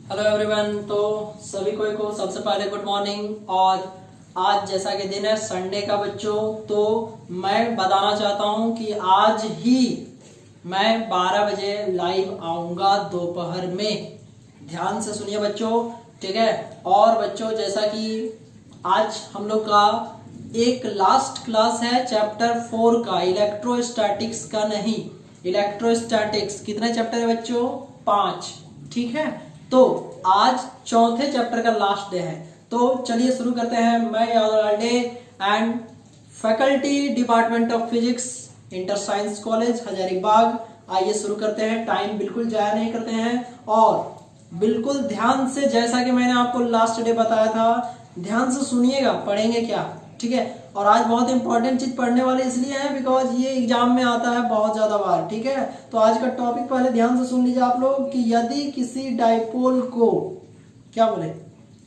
Hello everyone. तो सभी को सबसे पहले गुड मॉर्निंग। और आज जैसा कि दिन है संडे का बच्चों, तो मैं बताना चाहता हूं कि आज ही मैं 12 बजे लाइव आऊंगा दोपहर में। ध्यान से सुनिए बच्चों, ठीक है। और बच्चों जैसा कि आज हम लोग का एक लास्ट क्लास है चैप्टर 4 का, इलेक्ट्रोस्टैटिक्स का नहीं, इलेक्ट्रोस्टैटिक्स। कितने चैप्टर है बच्चों? 5, ठीक है। तो आज चौथे चैप्टर का लास्ट डे है, तो चलिए शुरू करते हैं। मैं Yadav and faculty department of physics, inter science college Hazaribagh. आइए शुरू करते हैं। टाइम बिल्कुल जाया नहीं करते हैं और बिल्कुल ध्यान से, जैसा कि मैंने आपको लास्ट डे बताया था, ध्यान से सुनिएगा। पढ़ेंगे क्या, ठीक है। और आज बहुत इंपॉर्टेंट चीज पढ़ने वाले इसलिए है बिकॉज ये एग्जाम में आता है बहुत ज्यादा बार, ठीक है। तो आज का टॉपिक पहले ध्यान से सुन लीजिए आप लोग कि यदि किसी डाइपोल को, क्या बोले,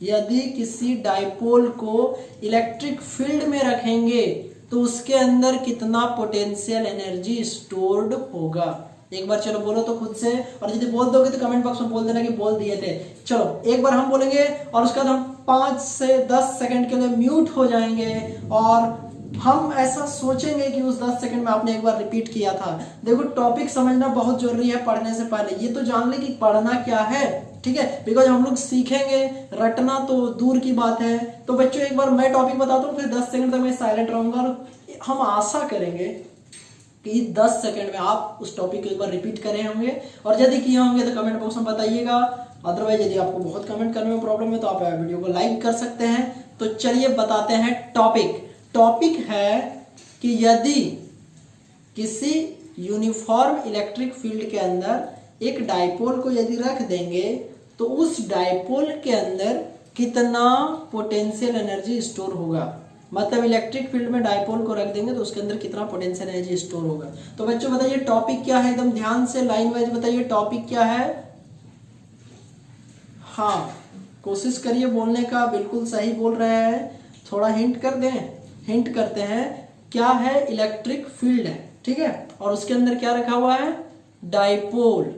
यदि किसी डाइपोल को इलेक्ट्रिक फील्ड में रखेंगे तो उसके अंदर कितना पोटेंशियल एनर्जी स्टोर्ड होगा। एक बार चलो बोलो तो खुद से, और यदि बोल दोगे तो कमेंट बॉक्स में बोल देना कि बोल दिए थे। चलो एक बार हम बोलेंगे और उसके बाद हम 5 से 10 सेकंड के लिए म्यूट हो जाएंगे और हम ऐसा सोचेंगे कि उस 10 सेकंड में आपने एक बार रिपीट किया था। देखो टॉपिक समझना बहुत जरूरी है पढ़ने से पहले। ये तो जान ले कि पढ़ना क्या है, ठीक है, बिकॉज हम लोग सीखेंगे, रटना तो दूर की बात है। तो बच्चों एक बार मैं टॉपिक बताता हूँ, फिर 10 सेकंड तक मैं साइलेंट रहूंगा और हम आशा करेंगे कि 10 सेकंड में आप उस टॉपिक को एक बार रिपीट करे होंगे। और यदि किए होंगे तो कमेंट बॉक्स में बताइएगा। अदरवाइज यदि आपको बहुत कमेंट करने में प्रॉब्लम है तो आप वीडियो को लाइक कर सकते हैं। तो चलिए बताते हैं टॉपिक। टॉपिक है कि यदि किसी यूनिफॉर्म इलेक्ट्रिक फील्ड के अंदर एक डाइपोल को यदि रख देंगे तो उस डाइपोल के अंदर कितना पोटेंशियल एनर्जी स्टोर होगा। मतलब इलेक्ट्रिक फील्ड में डाइपोल को रख देंगे तो उसके अंदर कितना पोटेंशियल एनर्जी स्टोर होगा। तो बच्चों बताइए टॉपिक क्या है, एकदम ध्यान से लाइन वाइज बताइए टॉपिक क्या है। हाँ, कोशिश करिए बोलने का, बिल्कुल सही बोल रहे हैं। थोड़ा हिंट कर दें, हिंट करते हैं। क्या है? इलेक्ट्रिक फील्ड है, ठीक है, और उसके अंदर क्या रखा हुआ है? डाइपोल,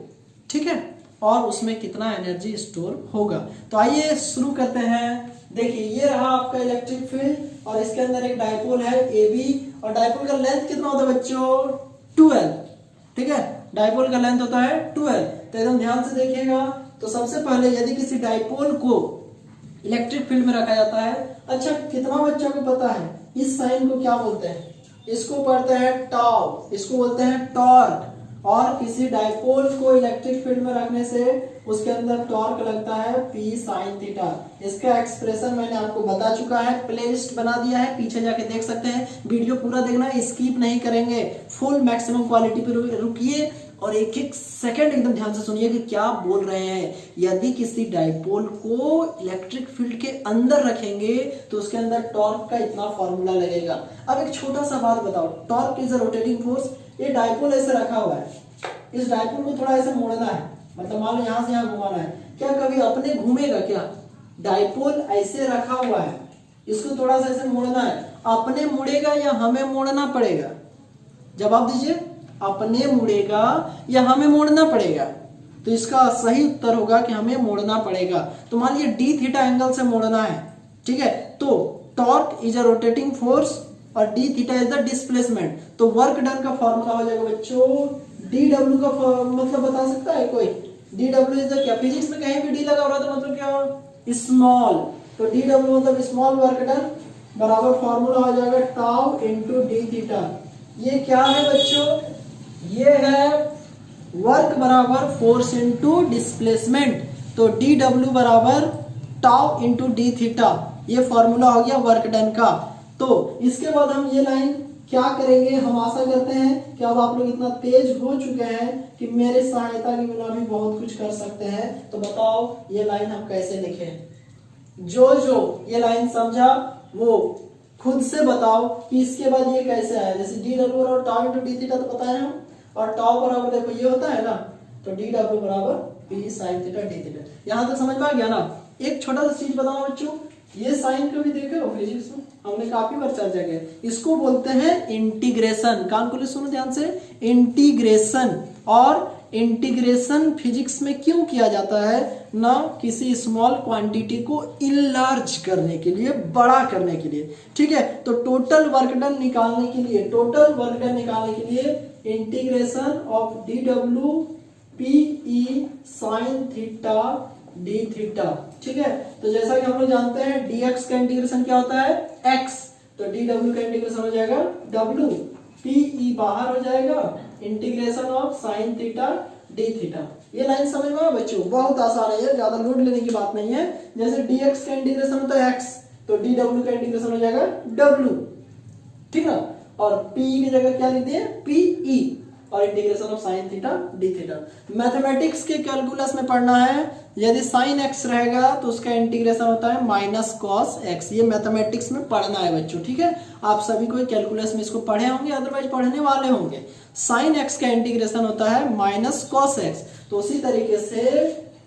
ठीक है, और उसमें कितना एनर्जी स्टोर होगा। तो आइए शुरू करते हैं। देखिए ये रहा आपका इलेक्ट्रिक फील्ड और इसके अंदर एक डाइपोल है AB, और डाइपोल का लेंथ कितना होता है बच्चों? 12, ठीक है, डाइपोल का लेंथ होता है 12। तो एकदम ध्यान से देखिएगा। तो सबसे पहले यदि किसी डाइपोल को इलेक्ट्रिक फील्ड में रखा जाता है, अच्छा कितना बच्चों को पता है इस साइन को क्या बोलते हैं? इसको पढ़ते हैं टाउ, इसको बोलते हैं टॉर्क। और किसी डाइपोल को इलेक्ट्रिक फील्ड में रखने से उसके अंदर टॉर्क लगता है P sin थीटा। इसका एक्सप्रेशन मैंने आपको बता चुका है, प्लेलिस्ट बना दिया है, पीछे जाके देख सकते हैं। वीडियो पूरा देखना, स्किप नहीं करेंगे, फुल मैक्सिमम क्वालिटी पे रुकिए और एक एक सेकंड एकदम ध्यान से सुनिए कि क्या बोल रहे हैं। यदि किसी डाइपोल को इलेक्ट्रिक फील्ड के अंदर रखेंगे तो उसके अंदर टॉर्क का इतना फॉर्मूला लगेगा। अब एक छोटा सा बात बताओ, torque is a rotating force. ये डाइपोल ऐसे रखा हुआ है, इस डाइपोल को थोड़ा ऐसे मोड़ना है, मतलब मान लो यहां से यहां घुमाना है, क्या कभी अपने घूमेगा क्या? डाइपोल ऐसे रखा हुआ है, इसको थोड़ा सा ऐसे मोड़ना है, अपने मुड़ेगा या हमें मोड़ना पड़ेगा? जवाब दीजिए, अपने मुड़ेगा या हमें मोड़ना पड़ेगा? तो इसका सही उत्तर होगा कि हमें मोड़ना पड़ेगा। तो मान लीजिए d थीटा एंगल से मोड़ना है, ठीक है। तो torque is a rotating force और d theta is the displacement. तो वर्क डन का फॉर्मूला हो जाएगा बच्चों dw का मतलब बता सकता है कोई? dw इज द, क्या फिजिक्स में कहीं भी d लगा हो रहा था मतलब क्या? स्मॉल। तो dw मतलब स्मॉल वर्क डन बराबर फॉर्मूला हो जाएगा टाउ इनटू d थीटा। ये क्या है बच्चों? ये है वर्क बराबर फोर्स इनटू डिस्प्लेसमेंट। तो dw बराबर टाउ इनटू d थीटा, ये फॉर्मूला हो गया वर्क डन का। तो इसके बाद हम ये लाइन क्या करेंगे, हम आशा करते हैं कि अब आप लोग इतना तेज हो चुके हैं कि मेरे सहायता के बिना भी बहुत कुछ कर सकते हैं। तो बताओ ये लाइन हम कैसे लिखें? जो जो ये लाइन समझा वो खुद से बताओ कि इसके बाद ये कैसे आया। जैसे dw और टाउ इनटू d थीटा तो पता है हम, और टाउ बराबर देखो ये होता है ना, तो dw बराबर P sin theta d theta. यहां तक समझ में आ गया ना? एक छोटा सा चीज बताओ बच्चों, ये साइन को भी देखे हो फिजिक्स में, हमने काफी बार चर्चा किया। इसको बोलते हैं इंटीग्रेशन। कान खोले सुनो ध्यान से, इंटीग्रेशन। और इंटीग्रेशन फिजिक्स में क्यों किया जाता है? ना किसी स्मॉल क्वांटिटी को इनलार्ज करने के लिए, बड़ा करने के लिए, ठीक है। तो टोटल वर्क डन निकालने के लिए, टोटल वर्क डन निकालने के लिए integration of D W P E sine theta D theta, ठीक है। तो जैसा कि हम लोग जानते हैं dx का इंटीग्रेशन क्या होता है? x, तो dw का इंटीग्रेशन हो जाएगा w, pe बाहर हो जाएगा, integration of sine theta D theta. ये लाइन समझ में आया बच्चों? बहुत आसान है, ये ज्यादा लोड लेने की बात नहीं है। जैसे dx का इंटीग्रेशन होता है x, तो dw का इंटीग्रेशन हो जाएगा w, ठीक है। और pe की जगह क्या लिख दिए? pe, और integration of sine theta D theta. Mathematics के कैलकुलस में पढ़ना है, यदि साइन एक्स रहेगा तो उसका इंटीग्रेशन होता है माइनस कॉस एक्स। ये मैथमेटिक्स में पढ़ना है बच्चों, ठीक है। आप सभी कोई कैलकुलस में इसको पढ़े होंगे, अदरवाइज पढ़ने वाले होंगे। साइन एक्स का इंटीग्रेशन होता है माइनस कॉस एक्स, तो उसी तरीके से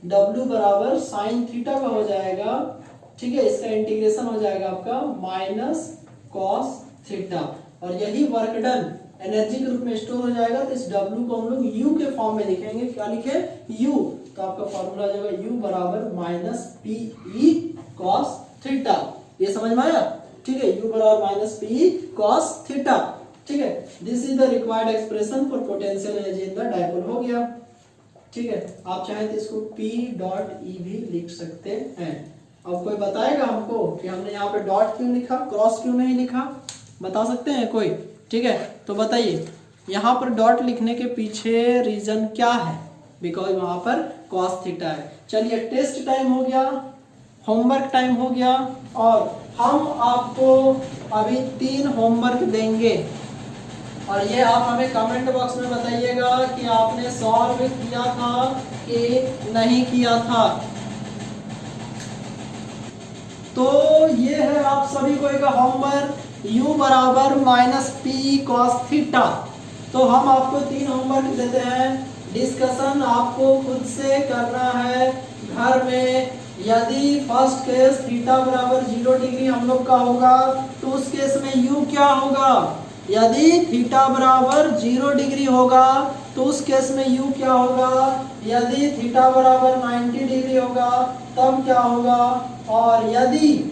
w बराबर साइन थीटा का हो जाएगा, ठीक है। इसका इंटीग्रेशन हो जाएगा आपका माइनस कॉस थीटा, और यही वर्क डन एनर्जी के रूप में स्टोर हो जाएगा। तो इस W को हम लोग U के फॉर्म में लिखेंगे। क्या लिखे? U। तो आपका फॉर्मूला आ जाएगा U बराबर minus P E cos theta. ये समझ में आया? ठीक है, U बराबर minus P E cos theta, ठीक है। This is the required expression for potential energy in the dipole. हो गया, ठीक है। आप चाहे तो इसको P डॉट ई भी लिख सकते हैं। अब कोई बताएगा हमको कि हमने यहाँ पे डॉट क्यों लिखा, क्रॉस क्यों नहीं लिखा? बता सकते हैं कोई? ठीक है, तो बताइए यहाँ पर डॉट लिखने के पीछे रीजन क्या है? बिकॉज वहां पर कॉस थीटा है। चलिए, टेस्ट टाइम हो गया, होमवर्क टाइम हो गया, और हम आपको अभी 3 होमवर्क देंगे, और ये आप हमें कमेंट बॉक्स में बताइएगा कि आपने सॉल्व किया था कि नहीं किया था। तो ये है आप सभी को एक होमवर्क, u बराबर माइनस पी कॉस थीटा। तो हम आपको 3 होमवर्क देते हैं, डिस्कशन आपको खुद से करना है घर में। यदि फर्स्ट केस थीटा बराबर 0 डिग्री हम लोग का होगा तो उस केस में u क्या होगा? यदि थीटा बराबर 0 डिग्री होगा तो उस केस में u क्या होगा? यदि थीटा बराबर 90 डिग्री होगा तब क्या होगा? और यदि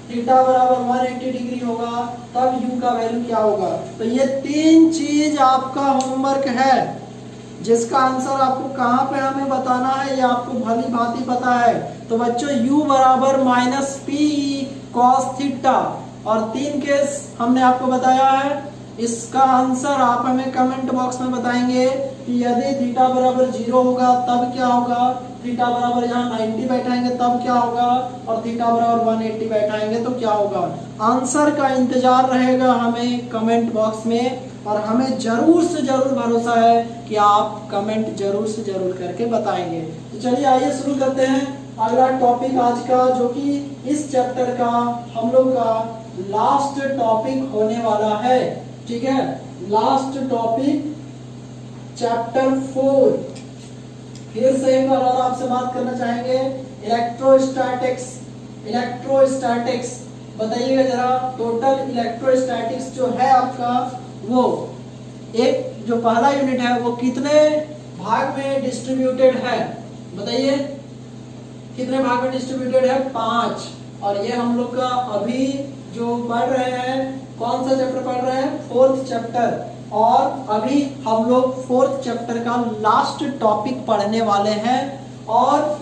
थीटा बराबर 180 डिग्री होगा तब u का वैल्यू क्या होगा? तो ये 3 चीज आपका होमवर्क है, जिसका आंसर आपको कहाँ पे हमें बताना है ये आपको भली भांति पता है। तो बच्चों u बराबर माइनस पी कॉस थीटा, और 3 केस हमने आपको बताया है। इसका आंसर आप हमें कमेंट बॉक्स में बताएंगे कि यदि थीटा बराबर 0 होगा तब क्या होगा, थीटा बराबर यहाँ 90 बैठाएंगे तब क्या होगा, और थीटा बराबर 180 बैठाएंगे तो क्या होगा। आंसर का इंतजार रहेगा हमें कमेंट बॉक्स में, और हमें जरूर से जरूर भरोसा है कि आप कमेंट जरूर से जरूर करके बताएंगे। तो चलिए आइए शुरू करते हैं अगला टॉपिक आज का, जो कि इस चैप्टर का हम लोग का लास्ट टॉपिक होने वाला है, ठीक है। Last topic chapter 4। फिर से एक बार और आपसे बात करना चाहेंगे, इलेक्ट्रोस्टैटिक्स बताइएगा जरा। टोटल इलेक्ट्रोस्टैटिक्स जो है आपका, वो एक जो पहला यूनिट है वो कितने भाग में डिस्ट्रीब्यूटेड है? बताइए कितने भाग में डिस्ट्रीब्यूटेड है? 5। और ये हम लोग का अभी जो पढ़ रहे हैं, कौन सा चैप्टर पढ़ रहे हैं? 4th chapter. और अभी हम लोग 4th चैप्टर का लास्ट टॉपिक पढ़ने वाले हैं, और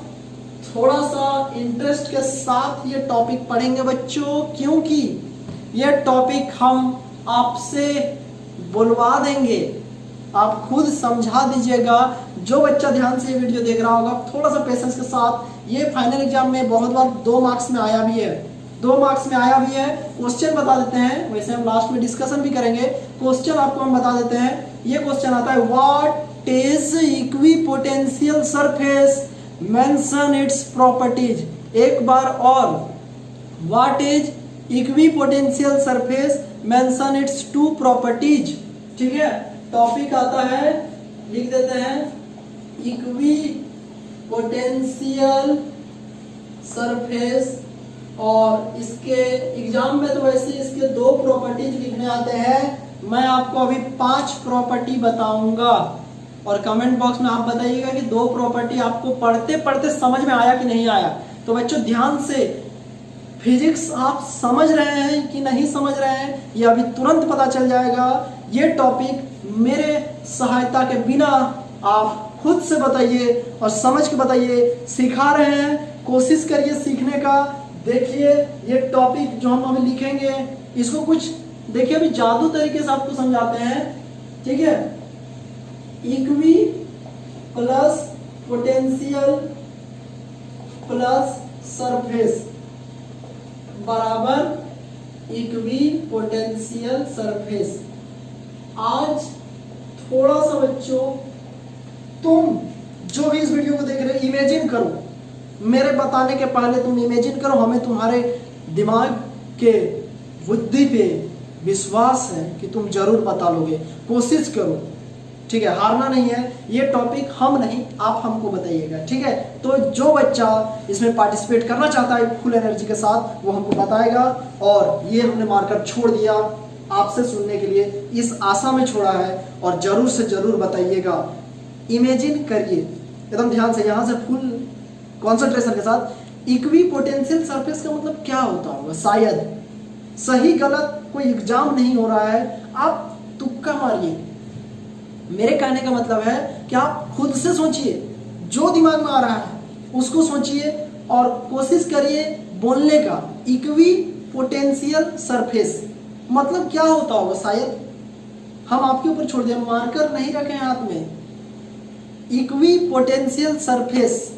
थोड़ा सा इंटरेस्ट के साथ ये टॉपिक पढ़ेंगे बच्चों, क्योंकि ये टॉपिक हम आपसे बुलवा देंगे, आप खुद समझा दीजिएगा। जो बच्चा ध्यान से ये वीडियो देख रहा होगा, थोड़ा सा पेशेंस के साथ, ये फाइनल एग्जाम में बहुत बार 2 मार्क्स में आया भी है, 2 मार्क्स में आया भी है। क्वेश्चन बता देते हैं, वैसे हम लास्ट में डिस्कशन भी करेंगे। क्वेश्चन आपको हम बता देते हैं। ये क्वेश्चन आता है, what is equipotential surface, mention its properties. एक बार और, what is equipotential surface, mention it's 2 properties, ठीक है। टॉपिक आता है, लिख देते हैं, इक्विपोटेंशियल सरफेस। और इसके एग्जाम में तो वैसे इसके 2 प्रॉपर्टीज लिखने आते हैं, मैं आपको अभी 5 प्रॉपर्टी बताऊंगा, और कमेंट बॉक्स में आप बताइएगा कि दो प्रॉपर्टी आपको पढ़ते पढ़ते समझ में आया कि नहीं आया। तो बच्चों ध्यान से, फिजिक्स आप समझ रहे हैं कि नहीं समझ रहे हैं ये अभी तुरंत पता चल जाएगा। ये टॉपिक मेरे सहायता के बिना आप खुद से बताइए और समझ के बताइए। सिखा रहे हैं, कोशिश करिए सीखने का। देखिए ये टॉपिक जो हम अभी लिखेंगे इसको कुछ देखिए अभी जादू तरीके से आपको समझाते हैं, ठीक है। Equi plus potential plus surface बराबर इक्वी पोटेंशियल सरफेस। आज थोड़ा सा बच्चों तुम जो भी इस वीडियो को देख रहे हो इमेजिन करो, मेरे बताने के पहले तुम इमेजिन करो। हमें तुम्हारे दिमाग के बुद्धि पे विश्वास है कि तुम जरूर बता लोगे। कोशिश करो, ठीक है, हारना नहीं है। ये टॉपिक हम नहीं आप हमको बताइएगा, ठीक है। तो जो बच्चा इसमें पार्टिसिपेट करना चाहता है फुल एनर्जी के साथ वो हमको बताएगा। और ये हमने मार्कर छोड़ दिया आपसे सुनने के लिए, इस आशा में छोड़ा है। और जरूर से जरूर बताइएगा। इमेजिन करिए एकदम ध्यान से, यहाँ से फुल कॉन्सेंट्रेशन के साथ। इक्वी पोटेंशियल सरफेस का मतलब क्या होता होगा? शायद सही गलत कोई एग्जाम नहीं हो रहा है, आप तुक्का मारिए। मेरे कहने का मतलब है कि आप खुद से सोचिए, जो दिमाग में आ रहा है उसको सोचिए और कोशिश करिए बोलने का। इक्वी पोटेंशियल सरफेस मतलब क्या होता होगा? शायद हम आपके ऊपर छोड़ दिया, मार्कर नहीं रखे हाथ में। इक्वी पोटेंशियल सरफेस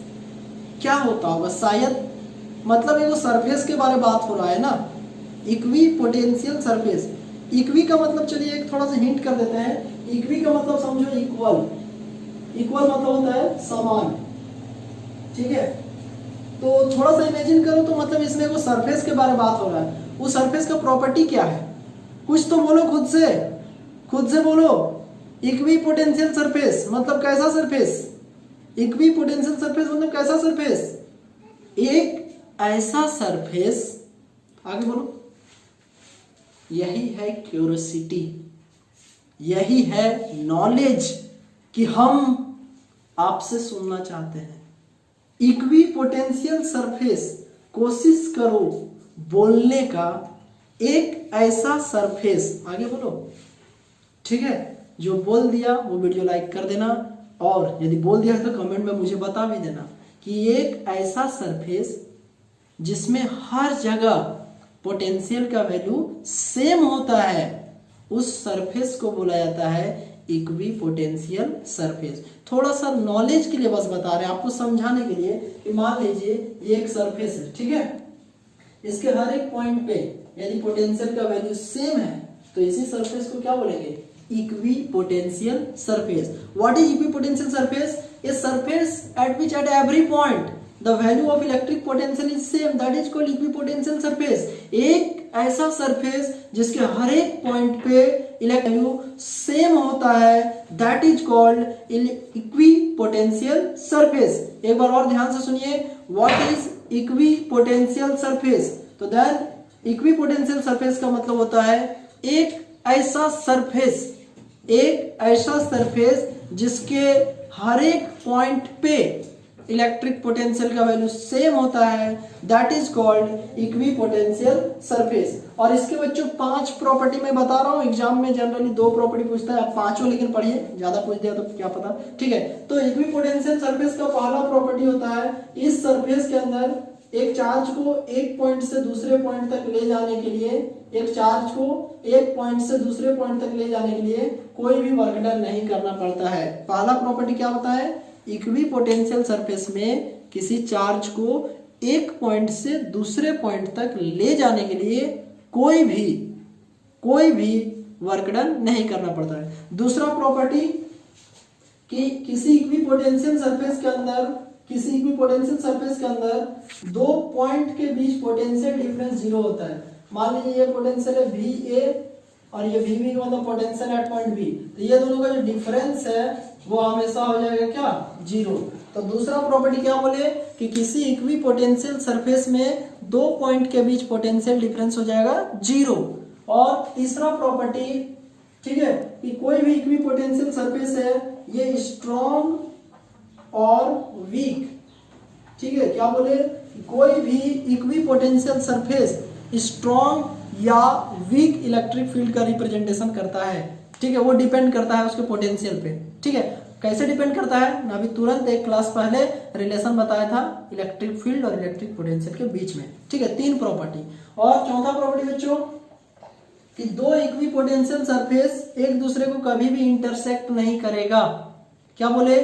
क्या होता होगा? शायद मतलब ये सरफेस के बारे में बात हो रहा है ना। इक्वी पोटेंशियल सरफेस, इक्वी का मतलब चलिए एक थोड़ा सा हिंट कर देते हैं। इक्वी का मतलब समझो इक्वल, इक्वल मतलब होता है समान, ठीक है। तो थोड़ा सा इमेजिन करो तो मतलब इसमें वो सरफेस के बारे में बात हो रहा है। उस सरफेस का प्रॉपर्टी क्या है? कुछ तो बोलो खुद से, खुद से बोलो। इक्वी पोटेंशियल सरफेस मतलब कैसा सरफेस? इक्वी पोटेंशियल सरफेस मतलब कैसा सरफेस? एक ऐसा सरफेस, आगे बोलो। यही है क्यूरियोसिटी, यही है नॉलेज कि हम आपसे सुनना चाहते हैं। इक्वी पोटेंशियल सरफेस, कोशिश करो बोलने का। एक ऐसा सरफेस, आगे बोलो, ठीक है। जो बोल दिया वो वीडियो लाइक कर देना, और यदि बोल दिया है तो कमेंट में मुझे बता भी देना कि एक ऐसा सरफेस जिसमें हर जगह पोटेंशियल का वैल्यू सेम होता है, उस सरफेस को बोला जाता है इक्वी पोटेंशियल सरफेस। थोड़ा सा नॉलेज के लिए बस बता रहे हैं आपको समझाने के लिए कि मान लीजिए ये एक सरफेस है, ठीक है। इसके हर एक पॉइंट पे यदि पोटेंशियल का वैल्यू सेम है तो इसी सरफेस को क्या बोलेंगे? Equi potential surface. What is equi potential surface? A surface at which at every point the value of electric potential is same, that is called equipotential surface। एक ऐसा surface जिसके हर एक पॉइंट पे इलेक्ट्रिक वैल्यू सेम होता है, that is called equipotential surface। एक बार और ध्यान से सुनिए, what is equipotential surface? तो then equipotential surface का मतलब होता है एक ऐसा सरफेस, एक ऐसा सरफेस जिसके हर एक पॉइंट पे इलेक्ट्रिक पोटेंशियल का वैल्यू सेम होता है, that is called equipotential surface. और इसके बच्चों 5 प्रॉपर्टी मैं बता रहा हूँ। एग्जाम में जनरली 2 प्रॉपर्टी पूछता है, आप 5 लेकिन पढ़िए, ज्यादा पूछ दिया तो क्या पता, ठीक है। तो इक्विपोटेंशियल सरफेस का पहला प्रॉपर्टी होता है, इस सरफेस के अंदर एक चार्ज को एक पॉइंट से दूसरे पॉइंट तक ले जाने के लिए, एक चार्ज को एक पॉइंट से दूसरे पॉइंट तक ले जाने के लिए कोई भी वर्क डन नहीं करना पड़ता है। पहला प्रॉपर्टी क्या होता है? इक्विपोटेंशियल सरफेस में किसी चार्ज को एक पॉइंट से दूसरे पॉइंट तक ले जाने के लिए कोई भी वर्क डन नहीं करना पड़ता है। दूसरा प्रॉपर्टी कि किसी इक्विपोटेंशियल सरफेस के अंदर 2 पॉइंट के बीच पोटेंशियल डिफरेंस 0 होता है। मान लीजिए ये पोटेंशियल है VA और ये VB का मतलब पोटेंशियल एट पॉइंट B, तो ये दोनों का जो डिफरेंस है वो हमेशा हो जाएगा क्या? 0। तो दूसरा प्रॉपर्टी क्या बोले कि किसी इक्विपोटेंशियल सरफेस में 2 पॉइंट के बीच पोटेंशियल डिफरेंस हो जाएगा 0। और तीसरा प्रॉपर्टी, ठीक है, कि कोई भी इक्विपोटेंशियल सरफेस है ये स्ट्रॉन्ग और वीक, ठीक है, क्या बोले, कोई भी इक्विपोटेंशियल सरफेस स्ट्रॉन्ग या वीक इलेक्ट्रिक फील्ड का रिप्रेजेंटेशन करता है, ठीक है, वो डिपेंड करता है उसके पोटेंशियल पे, ठीक है। कैसे डिपेंड करता है, अभी तुरंत एक क्लास पहले रिलेशन बताया था इलेक्ट्रिक फील्ड और इलेक्ट्रिक पोटेंशियल के बीच में, ठीक है, 3 प्रॉपर्टी। और चौथा प्रॉपर्टी बच्चों कि 2 इक्विपोटेंशियल सरफेस एक दूसरे को कभी भी इंटरसेक्ट नहीं करेगा। क्या बोले,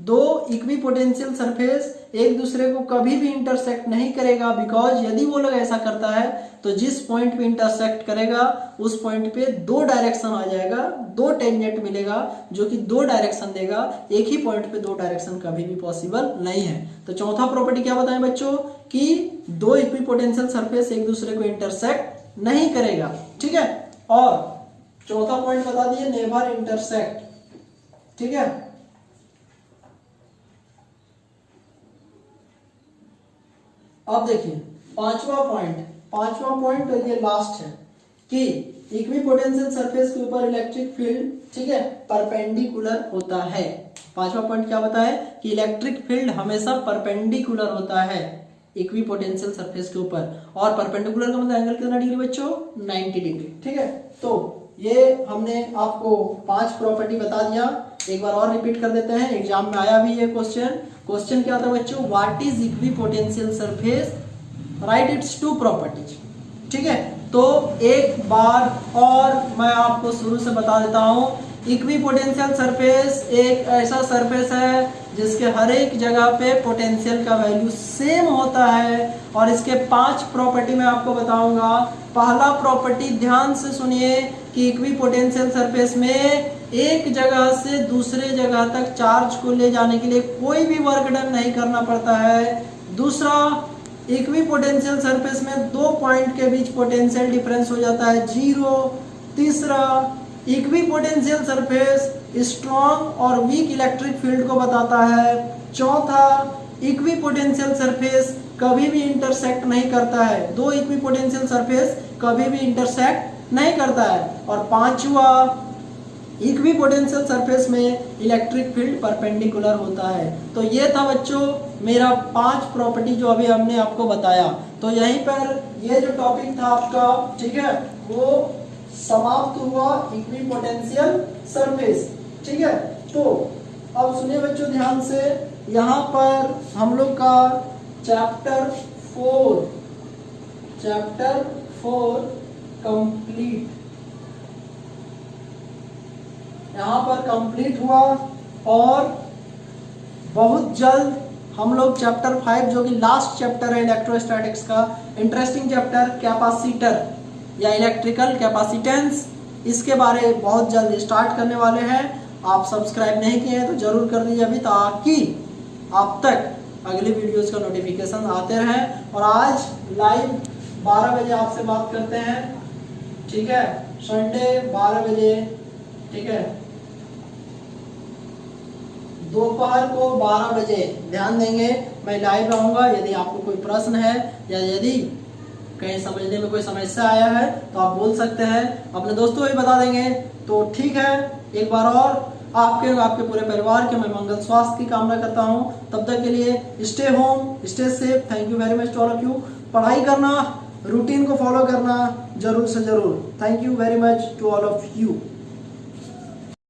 2 इक्विपोटेंशियल सरफेस एक दूसरे को कभी भी इंटरसेक्ट नहीं करेगा, बिकॉज यदि वो लोग ऐसा करता है तो जिस पॉइंट पे इंटरसेक्ट करेगा उस पॉइंट पे 2 डायरेक्शन आ जाएगा, 2 टेंजेंट मिलेगा जो कि 2 डायरेक्शन देगा, एक ही पॉइंट पे 2 डायरेक्शन कभी भी पॉसिबल नहीं है। तो चौथा प्रॉपर्टी क्या बताएं बच्चों कि 2 इक्विपोटेंशियल सरफेस एक दूसरे को इंटरसेक्ट नहीं करेगा, ठीक है। और चौथा पॉइंट बता दिए, नेवर इंटरसेक्ट, ठीक है। अब देखिए पांचवा पॉइंट और ये लास्ट है कि इक्विपोटेंशियल सरफेस के ऊपर इलेक्ट्रिक फील्ड, ठीक है, परपेंडिकुलर होता है। पांचवा पॉइंट क्या बताया कि इलेक्ट्रिक फील्ड हमेशा परपेंडिकुलर होता है इक्विपोटेंशियल सरफेस के ऊपर, और परपेंडिकुलर का मतलब एंगल कितना डिग्री बच्चों, 90 डिग्री, ठीक है। तो ये हमने आपको 5 प्रॉपर्टी बता दिया, एक बार और रिपीट कर देते हैं, एग्जाम में आया भी ये क्वेश्चन क्या था बच्चों, what is equipotential surface, right it's 2 properties, ठीक है। तो एक बार और मैं आपको शुरू से बता देता हूं, इक्विपोटेंशियल सरफेस एक ऐसा सरफेस है जिसके हर एक जगह पे पोटेंशियल का वैल्यू सेम होता है, और इसके 5 प्रॉपर्टी मैं आपको बताऊंगा। पहला प्रॉपर्टी ध्यान से सुनिए कि इक्विपोटेंशियल सरफेस में एक जगह से दूसरे जगह तक चार्ज को ले जाने के लिए कोई भी वर्क डन नहीं करना पड़ता है। दूसरा, इक्विपोटेंशियल सरफेस में 2 पॉइंट के बीच पोटेंशियल डिफरेंस हो जाता है 0। तीसरा, इक्विपोटेंशियल सरफेस स्ट्रॉन्ग और वीक इलेक्ट्रिक फील्ड को बताता है। चौथा, इक्विपोटेंशियल सरफेस कभी भी इंटरसेक्ट नहीं करता है, 2 इक्विपोटेंशियल सरफेस कभी भी इंटरसेक्ट नहीं करता है। और पांचवा, इक्विपोटेंशियल सरफेस में इलेक्ट्रिक फील्ड परपेंडिकुलर होता है। तो ये था बच्चों मेरा 5 प्रॉपर्टी जो अभी हमने आपको बताया। तो यहीं पर ये जो टॉपिक था आपका, ठीक है, वो समाप्त हुआ, इक्विपोटेंशियल सरफेस, ठीक है। तो अब सुनिए बच्चों ध्यान से, यहाँ पर हम लोग का चैप्टर 4 कंप्लीट, यहाँ पर कंप्लीट हुआ। और बहुत जल्द हम लोग चैप्टर 5 जो कि लास्ट चैप्टर है इलेक्ट्रोस्टैटिक्स का, इंटरेस्टिंग चैप्टर कैपेसिटर या इलेक्ट्रिकल कैपेसिटेंस, इसके बारे में बहुत जल्द स्टार्ट करने वाले हैं। आप सब्सक्राइब नहीं किए हैं तो जरूर कर दीजिए अभी, ताकि आप तक अगली वीडियोस का नोटिफिकेशन आते रहें। और आज लाइव 12 बजे आपसे बात करते हैं, ठीक है, संडे 12 बजे, ठीक है, दोपहर को 12 बजे ध्यान देंगे, मैं लाइव रहूंगा। यदि आपको कोई प्रश्न है या यदि कहीं समझने में कोई समस्या आया है तो आप बोल सकते हैं, अपने दोस्तों को भी बता देंगे। तो ठीक है, एक बार और आपके पूरे परिवार के मैं मंगल स्वास्थ्य की कामना करता हूं। तब तक के लिए stay home, stay safe. Thank you very much to all of you. पढ़ाई करना, रूटीन को फॉलो करना जरूर से जरूर। Thank you very much to all of you.